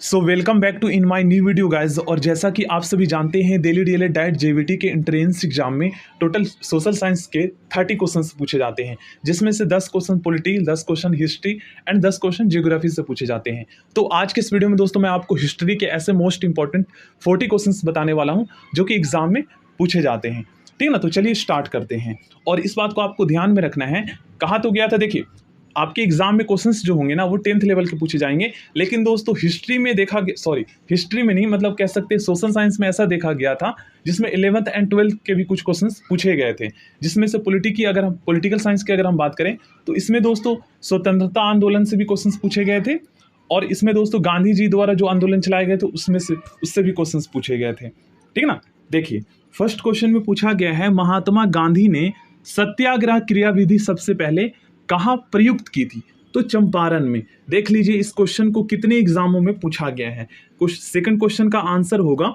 So welcome back to in my new video guys. और जैसा कि आप सभी जानते हैं दिल्ली डीएलएड डाइट जेवीटी के एंट्रेंस एग्जाम में टोटल सोशल साइंस के 30 क्वेश्चंस पूछे जाते हैं, जिसमें से 10 question polity, 10 question history and 10 question geography से पूछे जाते हैं। तो आज के इस वीडियो में दोस्तों मैं आपको हिस्ट्री के ऐसे मोस्ट इंपॉर्टेंट 40 क्वेश्चन बताने वाला हूँ जो कि एग्जाम में पूछे जाते हैं। ठीक है ना, तो चलिए स्टार्ट करते हैं। और इस बात को आपको ध्यान में रखना है, कहा तो गया था, देखिए आपके एग्जाम में क्वेश्चंस जो होंगे ना वो 10th लेवल के पूछे जाएंगे, लेकिन दोस्तों हिस्ट्री में देखा गया, सॉरी हिस्ट्री में नहीं, मतलब कह सकते हैं सोशल साइंस में ऐसा देखा गया था जिसमें 11th एंड 12th के भी कुछ क्वेश्चंस पूछे गए थे। जिसमें से पॉलिटिकल साइंस की अगर हम बात करें तो इसमें दोस्तों स्वतंत्रता आंदोलन से भी क्वेश्चंस पूछे गए थे, और इसमें दोस्तों गांधी जी द्वारा जो आंदोलन चलाए गए थे उससे भी क्वेश्चंस पूछे गए थे। ठीक ना, देखिए फर्स्ट क्वेश्चन में पूछा गया है, महात्मा गांधी ने सत्याग्रह क्रियाविधि सबसे पहले कहाँ प्रयुक्त की थी? तो चंपारण में। देख लीजिए इस क्वेश्चन को कितने एग्जामों में पूछा गया है। सेकंड क्वेश्चन का आंसर होगा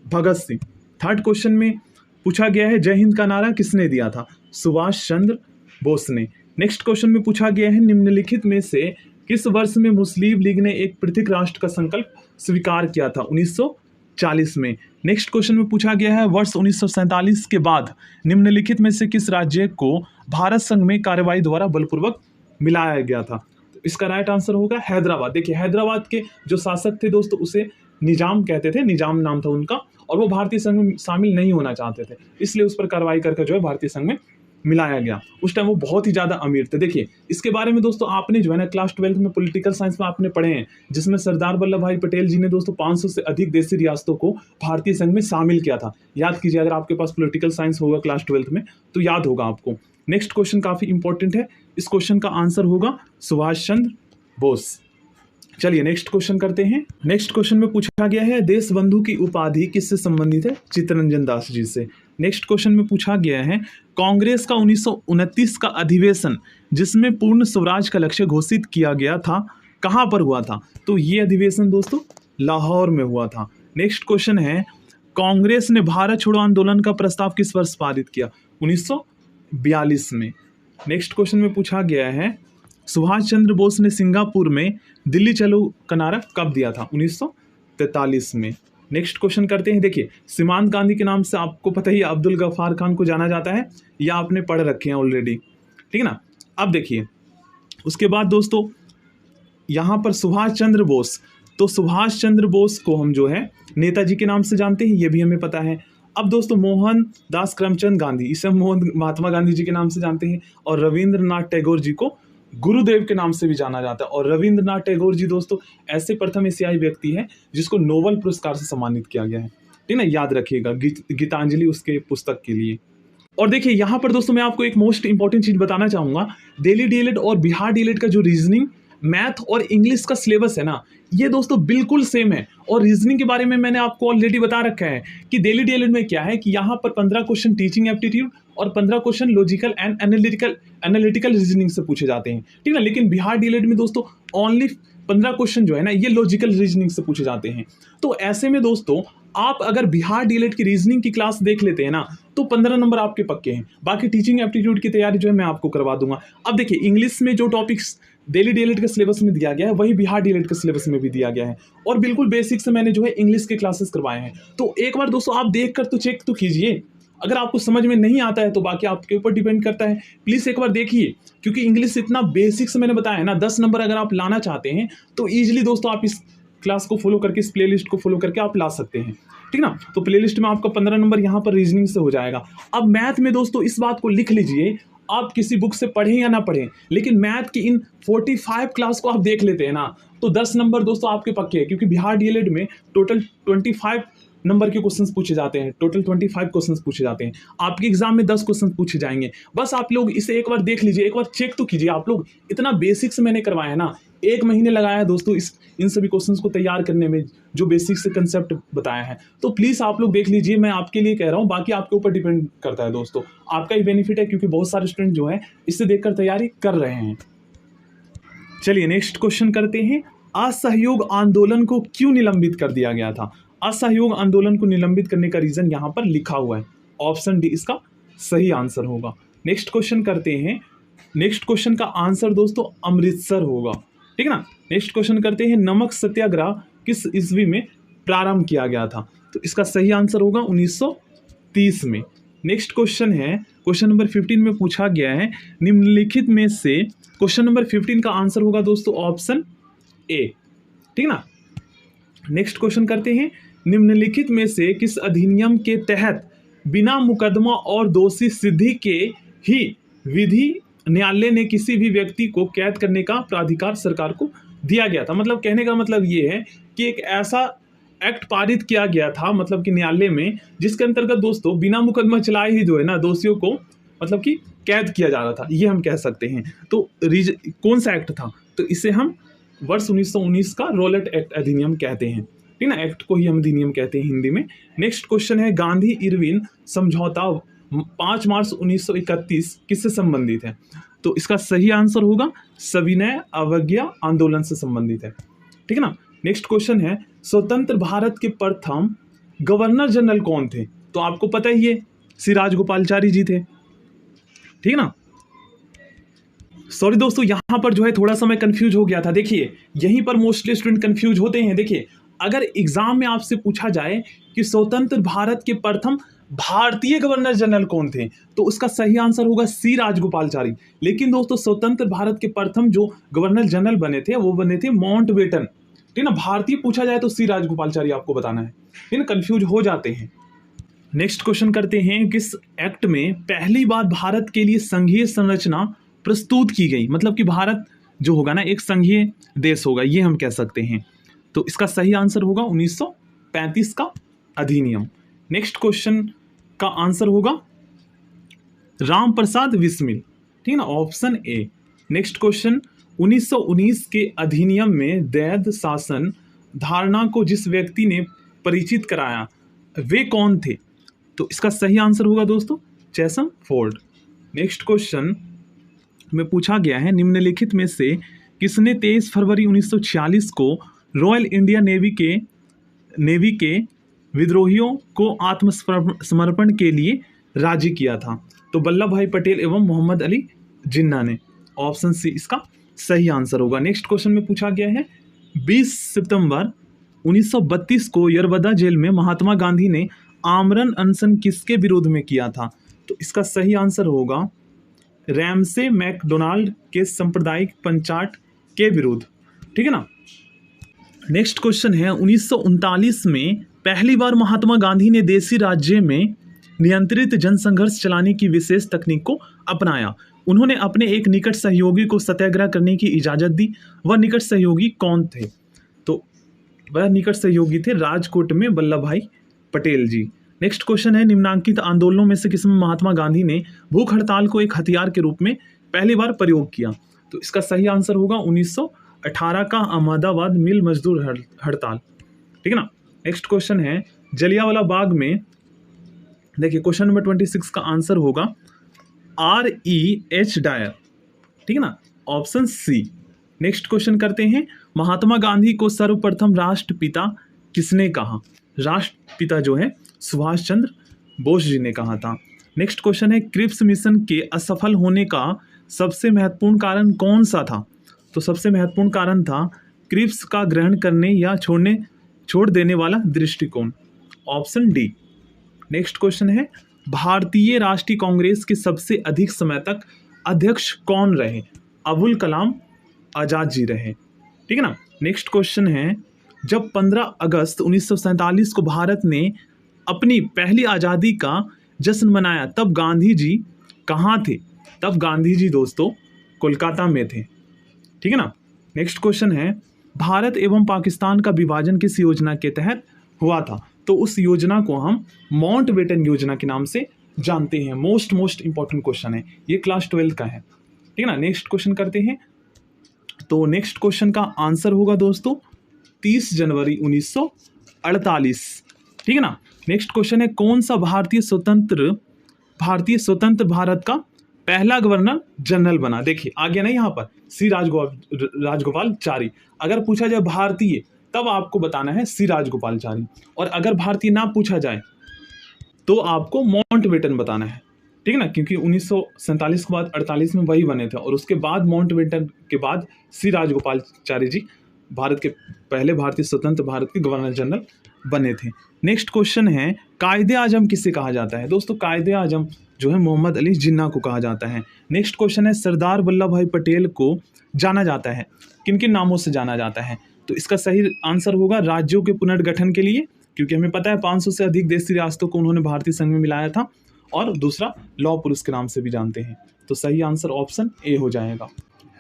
भगत सिंह। थर्ड क्वेश्चन में पूछा गया है, जय हिंद का नारा किसने दिया था? सुभाष चंद्र बोस ने। नेक्स्ट क्वेश्चन में पूछा गया है, निम्नलिखित में से किस वर्ष में मुस्लिम लीग ने एक पृथक राष्ट्र का संकल्प स्वीकार किया था? 1940 में। नेक्स्ट क्वेश्चन में पूछा गया है, वर्ष 1947 के बाद निम्नलिखित में से किस राज्य को भारत संघ में कार्रवाई द्वारा बलपूर्वक मिलाया गया था? तो इसका राइट आंसर होगा हैदराबाद। देखिए हैदराबाद के जो शासक थे दोस्तों उसे निजाम कहते थे, निजाम नाम था उनका, और वो भारतीय संघ में शामिल नहीं होना चाहते थे, इसलिए उस पर कार्रवाई करके जो है भारतीय संघ में मिलाया गया। उस टाइम वो बहुत ही ज़्यादा अमीर थे। देखिए इसके बारे में दोस्तों आपने जो है ना क्लास 12th में पॉलिटिकल साइंस में आपने पढ़े हैं, जिसमें सरदार वल्लभ भाई पटेल जी ने दोस्तों 500 से अधिक देशी रियासतों को भारतीय संघ में शामिल किया था। याद कीजिए, अगर आपके पास पॉलिटिकल साइंस होगा क्लास 12th में तो याद होगा आपको। नेक्स्ट क्वेश्चन काफ़ी इंपॉर्टेंट है, इस क्वेश्चन का आंसर होगा सुभाष चंद्र बोस। चलिए नेक्स्ट क्वेश्चन करते हैं। नेक्स्ट क्वेश्चन में पूछा गया है, देश बंधु की उपाधि किससे संबंधित है? चित्तरंजन दास जी से। नेक्स्ट क्वेश्चन में पूछा गया है, कांग्रेस का 1929 का अधिवेशन जिसमें पूर्ण स्वराज का लक्ष्य घोषित किया गया था कहां पर हुआ था? तो ये अधिवेशन दोस्तों लाहौर में हुआ था। नेक्स्ट क्वेश्चन है, कांग्रेस ने भारत छोड़ो आंदोलन का प्रस्ताव किस वर्ष पारित किया? 1942 में। नेक्स्ट क्वेश्चन में पूछा गया है, सुभाष चंद्र बोस ने सिंगापुर में दिल्ली चलो का नारा कब दिया था? 1943 में। नेक्स्ट क्वेश्चन करते हैं। देखिए सीमांत गांधी के नाम से आपको पता ही अब्दुल गफ्फार खान को जाना जाता है, या आपने पढ़ रखे हैं ऑलरेडी, ठीक है ना। अब देखिए उसके बाद दोस्तों यहाँ पर सुभाष चंद्र बोस, तो सुभाष चंद्र बोस को हम जो है नेताजी के नाम से जानते हैं, ये भी हमें पता है। अब दोस्तों मोहन दास करमचंद गांधी, इसे महात्मा गांधी जी के नाम से जानते हैं, और रविंद्रनाथ टैगोर जी को गुरुदेव के नाम से भी जाना जाता है। और रविंद्रनाथ टैगोर जी दोस्तों ऐसे प्रथम एशियाई व्यक्ति हैं जिसको नोबेल पुरस्कार से सम्मानित किया गया है, ठीक है ना, याद रखिएगा, गीतांजलि उसके पुस्तक के लिए। और देखिए यहाँ पर दोस्तों मैं आपको एक मोस्ट इंपॉर्टेंट चीज बताना चाहूंगा, दिल्ली डीएलएड और बिहार डीएलएड का जो रीजनिंग, मैथ और इंग्लिश का सिलेबस है ना, ये दोस्तों बिल्कुल सेम है। और रीजनिंग के बारे में मैंने आपको ऑलरेडी बता रखा है कि दिल्ली डीएलएड में क्या है कि यहाँ पर 15 क्वेश्चन टीचिंग एप्टीट्यूड और 15 question logical and analytical reasoning से पूछे जाते हैं, ठीक है। लेकिन बिहार डीएलएड में दोस्तों ओनली 15 क्वेश्चन जो है ना ये लॉजिकल रीजनिंग से पूछे जाते हैं। तो ऐसे में दोस्तों आप अगर बिहार डीएलएड की रीजनिंग की क्लास देख लेते हैं ना तो 15 नंबर आपके पक्के हैं। बाकी टीचिंग एप्टीट्यूड की तैयारी जो है मैं आपको करवा दूंगा। अब देखिए इंग्लिश में जो टॉपिक्स दिल्ली डीएलएड के सिलेबस में दिया गया है वही बिहार डीएलएड के सिलेबस में भी दिया गया है, और बिल्कुल बेसिक से मैंने जो है इंग्लिश के क्लासेस करवाए हैं। तो एक बार दोस्तों आप देख कर तो चेक तो कीजिए, अगर आपको समझ में नहीं आता है तो बाकी आपके ऊपर डिपेंड करता है। प्लीज़ एक बार देखिए, क्योंकि इंग्लिश इतना बेसिक से मैंने बताया है ना, 10 नंबर अगर आप लाना चाहते हैं तो ईजिली दोस्तों आप इस क्लास को फॉलो करके, इस प्लेलिस्ट को फॉलो करके आप ला सकते हैं, ठीक ना। तो प्लेलिस्ट में आपका 15 नंबर यहाँ पर रीजनिंग से हो जाएगा। अब मैथ में दोस्तों इस बात को लिख लीजिए, आप किसी बुक से पढ़ें या ना पढ़ें, लेकिन मैथ की इन 45 क्लास को आप देख लेते हैं ना तो 10 नंबर दोस्तों आपके पक्के हैं, क्योंकि बिहार डीएलएड में टोटल 25 नंबर के क्वेश्चंस पूछे जाते हैं, टोटल 25 क्वेश्चंस पूछे जाते हैं। आपके एग्जाम में 10 क्वेश्चन पूछे जाएंगे। बस आप लोग इसे एक बार देख लीजिए, एक बार चेक तो कीजिए। आप लोग इतना बेसिक से मैंने करवाया है ना, 1 महीने लगाया है दोस्तों इन सभी क्वेश्चंस को तैयार करने में, जो बेसिक से कंसेप्ट बताया है। तो प्लीज़ आप लोग देख लीजिए, मैं आपके लिए कह रहा हूँ, बाकी आपके ऊपर डिपेंड करता है दोस्तों। आपका ही बेनिफिट है क्योंकि बहुत सारे स्टूडेंट जो है इससे देखकर तैयारी कर रहे हैं। चलिए नेक्स्ट क्वेश्चन करते हैं, असहयोग आंदोलन को क्यों निलंबित कर दिया गया था? असहयोग आंदोलन को निलंबित करने का रीजन यहाँ पर लिखा हुआ है, ऑप्शन डी इसका सही आंसर होगा। नेक्स्ट क्वेश्चन करते हैं। नेक्स्ट क्वेश्चन का आंसर दोस्तों अमृतसर होगा, ठीक है ना। नेक्स्ट क्वेश्चन करते हैं, नमक सत्याग्रह किस ईस्वी में प्रारंभ किया गया था? तो इसका सही आंसर होगा 1930 में। नेक्स्ट क्वेश्चन है, क्वेश्चन नंबर 15 में पूछा गया है निम्नलिखित में से, क्वेश्चन नंबर 15 का आंसर होगा दोस्तों ऑप्शन ए, ठीक ना। नेक्स्ट क्वेश्चन करते हैं, निम्नलिखित में से किस अधिनियम के तहत बिना मुकदमा और दोषी सिद्धि के ही विधि न्यायालय ने किसी भी व्यक्ति को कैद करने का प्राधिकार सरकार को दिया गया था? मतलब कहने का मतलब ये है कि एक ऐसा एक्ट पारित किया गया था, मतलब कि न्यायालय में, जिसके अंतर्गत दोस्तों बिना मुकदमा चलाए ही जो है ना दोषियों को मतलब कि कैद किया जा रहा था, ये हम कह सकते हैं। तो कौन सा एक्ट था? तो इसे हम वर्ष 1919 का रॉलेट एक्ट अधिनियम कहते हैं, ठीक ना। एक्ट को ही हम अधिनियम कहते हैं हिंदी में। नेक्स्ट क्वेश्चन है, गांधी इरविन समझौता 5 मार्च 1931 किससे संबंधित है? तो इसका सही आंसर होगा सविनय अवज्ञा आंदोलन से संबंधित है, ठीक है ना। नेक्स्ट क्वेश्चन है, स्वतंत्र भारत के प्रथम गवर्नर जनरल कौन थे? तो आपको पता ही है, श्री राजगोपालचारी जी थे, ठीक ना। सॉरी दोस्तों, यहां पर जो है थोड़ा सा मैं कंफ्यूज हो गया था। देखिए यहीं पर मोस्टली स्टूडेंट कंफ्यूज होते हैं। देखिए अगर एग्जाम में आपसे पूछा जाए कि स्वतंत्र भारत के प्रथम भारतीय गवर्नर जनरल कौन थे, तो उसका सही आंसर होगा सी राजगोपालचारी। लेकिन दोस्तों स्वतंत्र भारत के प्रथम जो गवर्नर जनरल बने थे वो बने थे माउंटबेटन, ठीक ना। भारतीय पूछा जाए तो सी राजगोपालचारी आपको बताना है, ठीक ना, कंफ्यूज हो जाते हैं। नेक्स्ट क्वेश्चन करते हैं, किस एक्ट में पहली बार भारत के लिए संघीय संरचना प्रस्तुत की गई? मतलब कि भारत जो होगा ना एक संघीय देश होगा, ये हम कह सकते हैं। तो इसका सही आंसर होगा 1935 का अधिनियम। नेक्स्ट क्वेश्चन का आंसर होगा राम प्रसाद बिस्मिल, ठीक है ना, ऑप्शन ए। नेक्स्ट क्वेश्चन, 1919 के अधिनियम में दैध शासन धारणा को जिस व्यक्ति ने परिचित कराया वे कौन थे? तो इसका सही आंसर होगा दोस्तों चेसम फोर्ड। नेक्स्ट क्वेश्चन में पूछा गया है, निम्नलिखित में से किसने 23 फरवरी 1946 को रॉयल इंडिया नेवी के विद्रोहियों को आत्मसमर्पण के लिए राजी किया था? तो वल्लभ भाई पटेल एवं मोहम्मद अली जिन्ना ने। ऑप्शन सी इसका सही आंसर होगा। नेक्स्ट क्वेश्चन में पूछा गया है, 20 सितंबर 1932 को यरवदा जेल में महात्मा गांधी ने आमरण अनशन किसके विरोध में किया था? तो इसका सही आंसर होगा रैमसे मैकडोनाल्ड के सांप्रदायिक पंचाट के विरुद्ध, ठीक है ना। नेक्स्ट क्वेश्चन है, 1939 में पहली बार महात्मा गांधी ने देशी राज्य में नियंत्रित जनसंघर्ष चलाने की विशेष तकनीक को अपनाया। उन्होंने अपने एक निकट सहयोगी को सत्याग्रह करने की इजाजत दी। वह निकट सहयोगी कौन थे? तो वह निकट सहयोगी थे राजकोट में वल्लभ भाई पटेल जी। नेक्स्ट क्वेश्चन है, निम्नांकित आंदोलनों में से किसमें महात्मा गांधी ने भूख हड़ताल को एक हथियार के रूप में पहली बार प्रयोग किया? तो इसका सही आंसर होगा 1918 का अहमदाबाद मिल मजदूर हड़ताल, ठीक है ना। नेक्स्ट क्वेश्चन है, जलियांवाला बाग में, देखिए क्वेश्चन नंबर 26 का आंसर होगा R.E.H. डायर, ठीक है ना, ऑप्शन सी। नेक्स्ट क्वेश्चन करते हैं, महात्मा गांधी को सर्वप्रथम राष्ट्रपिता किसने कहा? राष्ट्रपिता जो है सुभाष चंद्र बोस जी ने कहा था। नेक्स्ट क्वेश्चन है, क्रिप्स मिशन के असफल होने का सबसे महत्वपूर्ण कारण कौन सा था? तो सबसे महत्वपूर्ण कारण था क्रिप्स का ग्रहण करने या छोड़ देने वाला दृष्टिकोण, ऑप्शन डी। नेक्स्ट क्वेश्चन है, भारतीय राष्ट्रीय कांग्रेस के सबसे अधिक समय तक अध्यक्ष कौन रहे? अबुल कलाम आजाद जी रहे, ठीक है ना। नेक्स्ट क्वेश्चन है, जब 15 अगस्त 1947 को भारत ने अपनी पहली आज़ादी का जश्न मनाया तब गांधी जी कहाँ थे? तब गांधी जी दोस्तों कोलकाता में थे, ठीक है ना। नेक्स्ट क्वेश्चन है, भारत एवं पाकिस्तान का विभाजन किस योजना के तहत हुआ था? तो उस योजना को हम माउंटबेटन योजना के नाम से जानते हैं। मोस्ट इंपॉर्टेंट क्वेश्चन है, ये क्लास 12 का है, ठीक है ना। नेक्स्ट क्वेश्चन करते हैं, तो नेक्स्ट क्वेश्चन का आंसर होगा दोस्तों 30 जनवरी 1948, ठीक है ना। नेक्स्ट क्वेश्चन है, कौन सा भारतीय स्वतंत्र भारत का पहला गवर्नर जनरल बना? देखिए आ गया ना यहाँ पर सी राजगोपालचारी। अगर पूछा जाए भारतीय तब आपको बताना है सी राजगोपालचारी, और अगर भारतीय ना पूछा जाए तो आपको माउंटबेटन बताना है, ठीक है ना, क्योंकि 1947 के बाद 48 में वही बने थे और उसके बाद माउंटबेटन के बाद सी राजगोपालचारी जी भारत के पहले भारतीय स्वतंत्र भारत के गवर्नर जनरल बने थे। नेक्स्ट क्वेश्चन है कायदे आजम किसे कहा जाता है? दोस्तों कायदे आजम जो है मोहम्मद अली जिन्ना को कहा जाता है। नेक्स्ट क्वेश्चन है सरदार वल्लभ भाई पटेल को जाना जाता है किन किन नामों से जाना जाता है? तो इसका सही आंसर होगा राज्यों के पुनर्गठन के लिए, क्योंकि हमें पता है 500 से अधिक देशी रियासतों को उन्होंने भारतीय संघ में मिलाया था, और दूसरा लौह पुरुष के नाम से भी जानते हैं। तो सही आंसर ऑप्शन ए हो जाएगा।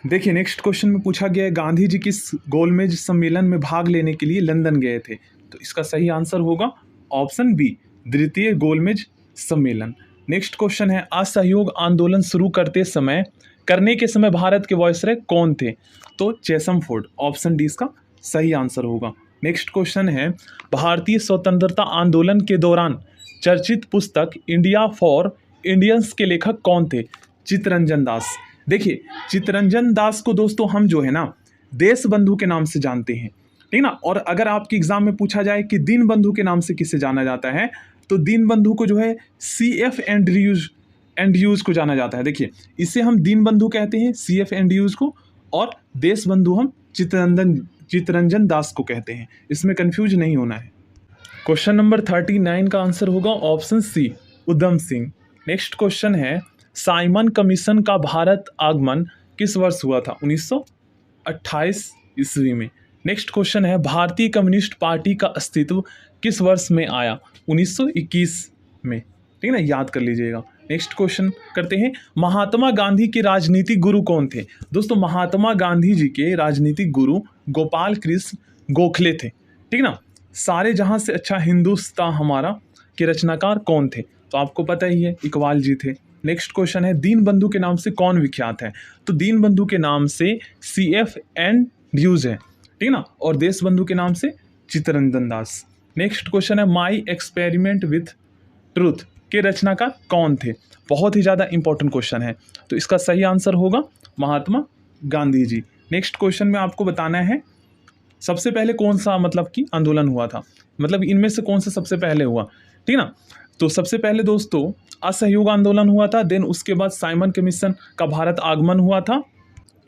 देखिए नेक्स्ट क्वेश्चन में पूछा गया है गांधी जी किस गोलमेज सम्मेलन में भाग लेने के लिए लंदन गए थे? तो इसका सही आंसर होगा ऑप्शन बी, द्वितीय गोलमेज सम्मेलन। नेक्स्ट क्वेश्चन है असहयोग आंदोलन शुरू करने के समय भारत के वायसराय कौन थे? तो चेसमफोर्ड, ऑप्शन डी इसका सही आंसर होगा। नेक्स्ट क्वेश्चन है भारतीय स्वतंत्रता आंदोलन के दौरान चर्चित पुस्तक इंडिया फॉर इंडियंस के लेखक कौन थे? चित्तरंजन दास। देखिए चित्तरंजन दास को दोस्तों हम जो है ना देश बंधु के नाम से जानते हैं, ठीक ना। और अगर आपके एग्जाम में पूछा जाए कि दीन बंधु के नाम से किसे जाना जाता है, तो दीन बंधु को जो है CF एंड्रयूज को जाना जाता है। देखिए इसे हम दीन बंधु कहते हैं CF एंड्रयूज को, और देश बंधु हम चित्तरंजन दास को कहते हैं। इसमें कंफ्यूज नहीं होना है। क्वेश्चन नंबर 39 का आंसर होगा option C, Udham Singh. Next question है साइमन कमीशन का भारत आगमन किस वर्ष हुआ था? 1928 ईस्वी में। नेक्स्ट क्वेश्चन है भारतीय कम्युनिस्ट पार्टी का अस्तित्व किस वर्ष में आया? 1921 में, ठीक है ना, याद कर लीजिएगा। नेक्स्ट क्वेश्चन करते हैं महात्मा गांधी के राजनीतिक गुरु कौन थे? दोस्तों महात्मा गांधी जी के राजनीतिक गुरु गोपाल कृष्ण गोखले थे, ठीक ना। सारे जहां से अच्छा हिंदुस्तान हमारा के रचनाकार कौन थे? तो आपको पता ही है इकबाल जी थे। नेक्स्ट क्वेश्चन है दीन बंधु के नाम से कौन विख्यात है? तो दीन बंधु के नाम से CF एंड्रयूज है, ठीक ना, और देश बंधु के नाम से चित्तरंजन दास। नेक्स्ट क्वेश्चन है माई एक्सपेरिमेंट विथ ट्रूथ के रचनाकार कौन थे? बहुत ही ज़्यादा इंपॉर्टेंट क्वेश्चन है, तो इसका सही आंसर होगा महात्मा गांधी जी। नेक्स्ट क्वेश्चन में आपको बताना है सबसे पहले कौन सा मतलब कि आंदोलन हुआ था, मतलब इनमें से कौन सा सबसे पहले हुआ, ठीक ना। तो सबसे पहले दोस्तों असहयोग आंदोलन हुआ था, देन उसके बाद साइमन कमीशन का भारत आगमन हुआ था,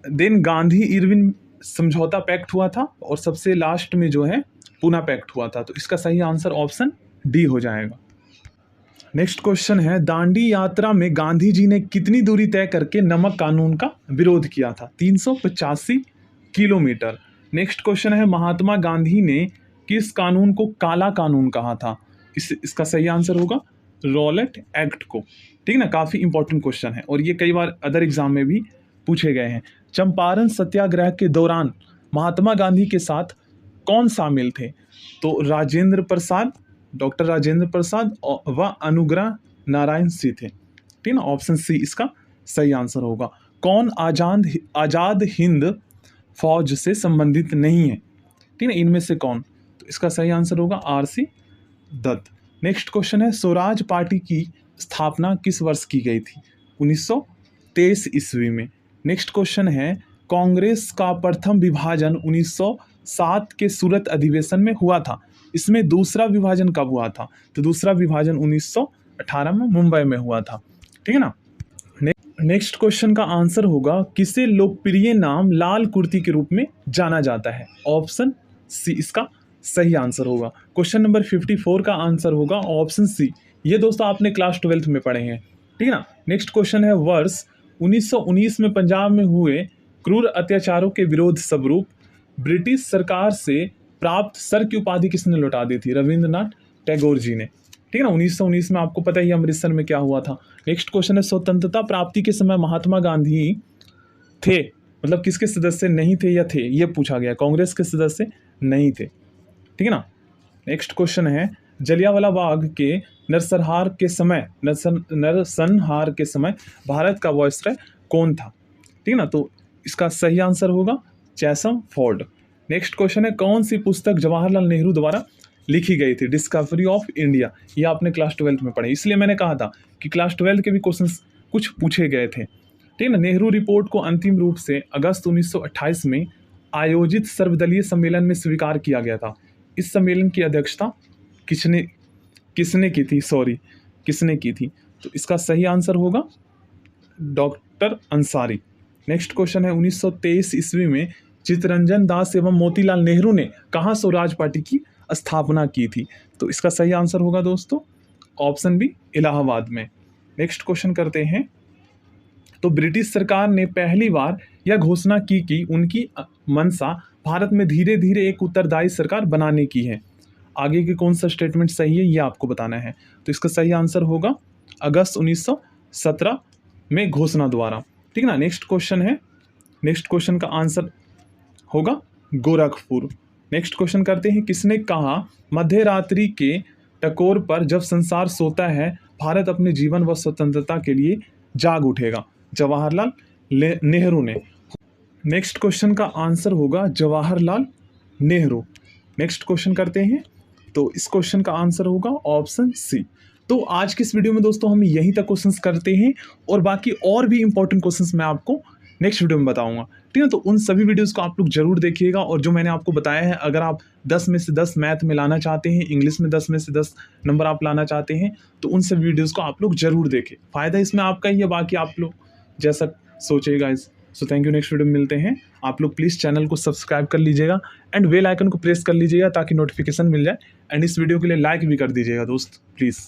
देन गांधी इरविन समझौता पैक्ट हुआ था, और सबसे लास्ट में जो है पूना पैक्ट हुआ था। तो इसका सही आंसर ऑप्शन डी हो जाएगा। नेक्स्ट क्वेश्चन है दांडी यात्रा में गांधी जी ने कितनी दूरी तय करके नमक कानून का विरोध किया था? 385 किलोमीटर। नेक्स्ट क्वेश्चन है महात्मा गांधी ने किस कानून को काला कानून कहा था? इसका सही आंसर होगा रॉलेट एक्ट को, ठीक ना। काफ़ी इंपॉर्टेंट क्वेश्चन है, और ये कई बार अदर एग्जाम में भी पूछे गए हैं। चंपारण सत्याग्रह के दौरान महात्मा गांधी के साथ कौन शामिल थे? तो राजेंद्र प्रसाद, डॉक्टर राजेंद्र प्रसाद व अनुग्रह नारायण सिंह थे, ठीक ना। ऑप्शन सी इसका सही आंसर होगा। कौन आजाद हिंद फौज से संबंधित नहीं है, ठीक है, इनमें से कौन? तो इसका सही आंसर होगा RC दत्त। नेक्स्ट क्वेश्चन है स्वराज पार्टी की स्थापना किस वर्ष की गई थी? 1923 ईस्वी में। नेक्स्ट क्वेश्चन है कांग्रेस का प्रथम विभाजन 1907 के सूरत अधिवेशन में हुआ था, इसमें दूसरा विभाजन कब हुआ था? तो दूसरा विभाजन 1918 में मुंबई में हुआ था, ठीक है ना। नेक्स्ट क्वेश्चन का आंसर होगा किसे लोकप्रिय नाम लाल कुर्ती के रूप में जाना जाता है? ऑप्शन सी इसका सही आंसर होगा। क्वेश्चन नंबर 54 का आंसर होगा ऑप्शन सी। ये दोस्तों आपने क्लास 12 में पढ़े हैं, ठीक है ना। नेक्स्ट क्वेश्चन है वर्ष 1919 में पंजाब में हुए क्रूर अत्याचारों के विरोध स्वरूप ब्रिटिश सरकार से प्राप्त सर की उपाधि किसने लौटा दी थी? रविंद्रनाथ टैगोर जी ने, ठीक है ना। 1919 में आपको पता ही अमृतसर में क्या हुआ था। नेक्स्ट क्वेश्चन है स्वतंत्रता प्राप्ति के समय महात्मा गांधी थे, मतलब किसके सदस्य नहीं थे या थे, ये पूछा गया। कांग्रेस के सदस्य नहीं थे, ठीक है ना। नेक्स्ट क्वेश्चन है जलियांवाला बाग के नरसंहार के समय भारत का वायसराय कौन था? ठीक है ना, तो इसका सही आंसर होगा चेसमफोर्ड। नेक्स्ट क्वेश्चन है कौन सी पुस्तक जवाहरलाल नेहरू द्वारा लिखी गई थी? Discovery of India. ये आपने क्लास 12 में पढ़े, इसलिए मैंने कहा था कि क्लास 12 के भी क्वेश्चंस कुछ पूछे गए थे, ठीक है ना। नेहरू रिपोर्ट को अंतिम रूप से अगस्त 1928 में आयोजित सर्वदलीय सम्मेलन में स्वीकार किया गया था। इस सम्मेलन की अध्यक्षता किसने की थी? तो इसका सही आंसर होगा डॉक्टर अंसारी। नेक्स्ट क्वेश्चन है 1923 ईस्वी में चित्तरंजन दास एवं मोतीलाल नेहरू ने कहाँ स्वराज पार्टी की स्थापना की थी? तो इसका सही आंसर होगा दोस्तों ऑप्शन बी, इलाहाबाद में। नेक्स्ट क्वेश्चन करते हैं। तो ब्रिटिश सरकार ने पहली बार यह घोषणा की कि उनकी मंशा भारत में धीरे धीरे एक उत्तरदायी सरकार बनाने की है। आगे के कौन सा स्टेटमेंट सही है ये आपको बताना है। तो इसका सही आंसर होगा अगस्त 1917 में घोषणा द्वारा। ठीक ना। नेक्स्ट क्वेश्चन है, नेक्स्ट क्वेश्चन का आंसर होगा गोरखपुर। नेक्स्ट क्वेश्चन करते हैं। किसने कहा मध्य रात्रि के टकोर पर जब संसार सोता है भारत अपने जीवन व स्वतंत्रता के लिए जाग उठेगा? जवाहरलाल नेहरू ने। नेक्स्ट क्वेश्चन का आंसर होगा जवाहरलाल नेहरू। नेक्स्ट क्वेश्चन करते हैं। तो इस क्वेश्चन का आंसर होगा ऑप्शन सी। तो आज की इस वीडियो में दोस्तों हम यहीं तक क्वेश्चंस करते हैं और बाकी और भी इंपॉर्टेंट क्वेश्चंस मैं आपको नेक्स्ट वीडियो में बताऊंगा। ठीक है, तो उन सभी वीडियोस को आप लोग जरूर देखिएगा। और जो मैंने आपको बताया है, अगर आप 10 में से 10 मैथ में लाना चाहते हैं, इंग्लिश में 10 में से 10 नंबर आप लाना चाहते हैं, तो उन सभी वीडियोज़ को आप लोग जरूर देखें। फ़ायदा इसमें आपका ही है, बाकी आप लोग जैसा सोचेगा इस। So thank you. Next video में मिलते हैं। आप लोग प्लीज़ चैनल को सब्सक्राइब कर लीजिएगा एंड बेल आइकन को प्रेस कर लीजिएगा ताकि नोटिफिकेशन मिल जाए। एंड इस वीडियो के लिए लाइक भी कर दीजिएगा दोस्त प्लीज़।